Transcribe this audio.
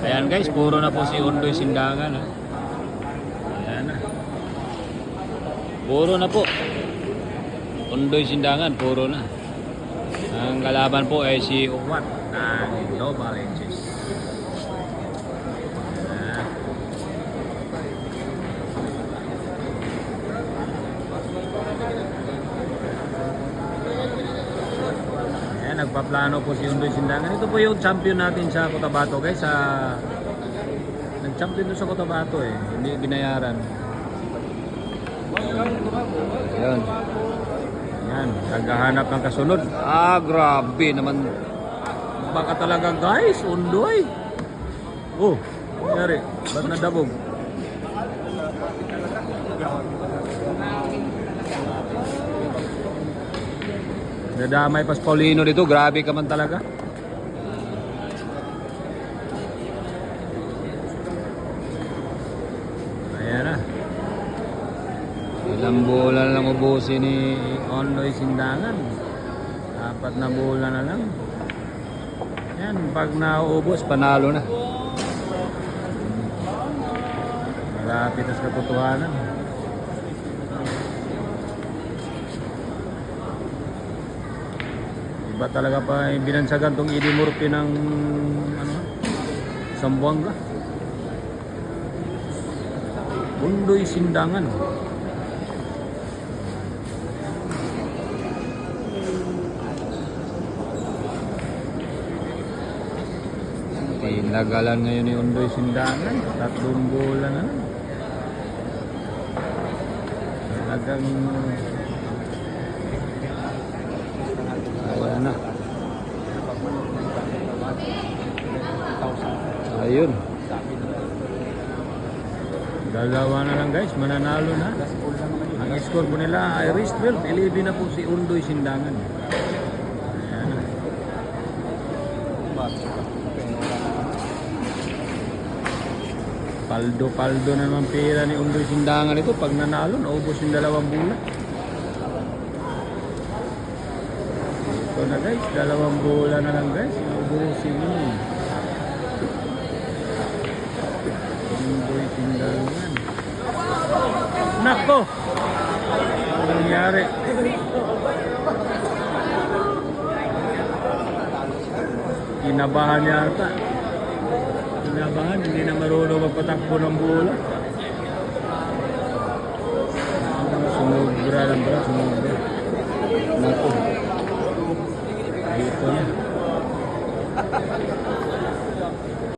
Ayan guys, puro na po si Undoy Sindangan. Ha? Ayan na. Puro na po. Undoy Sindangan, puro na. Ang kalaban po ay si Uwat ng Novaliches. Ayan, nagpaplano po si Undoy Sindangan. Ito po yung champion natin sa Cotabato guys. Nag-champion doon sa Cotabato eh. Hindi binayaran. Ayan. Yan, naghahanap ng kasunod. Grabe naman. Baka talaga guys, Undoy. Oh, nangyari. Ba't nadabog? Nadamay pas Paulino dito. Grabe ka man talaga. Ayan na. Ilang bola lang ubusin ni Undoy Sindangan. 4 na bola na lang. Yan, pag nauubos, panalo na. Malapit sa katotohanan. Iba talaga pa yung binansagan tong Eddie Murphy ng Zamboanga. Undoy Sindangan. Nagalan ngayon ni Undoy Sindangan. 3 bola na lang. Talagang ayan na. Ayun. Dalawa na lang guys. Mananalo na. Ang score po nila Irish 12. 11 na po si Undoy Sindangan. Ayan na. Paldo na naman pera ni Undoy Sindangan ito. Pag nanalo, naubos yung 2 bola. Ito na guys, 2 bola na lang guys. Naubusin yun. Undoy Sindangan. Nako! Ano nangyari? Kinabahan yata. Kinabahan, hindi na marunong magpatakbo ng bola. Sumubra lang ba? Sumubra. Nako. Dito na.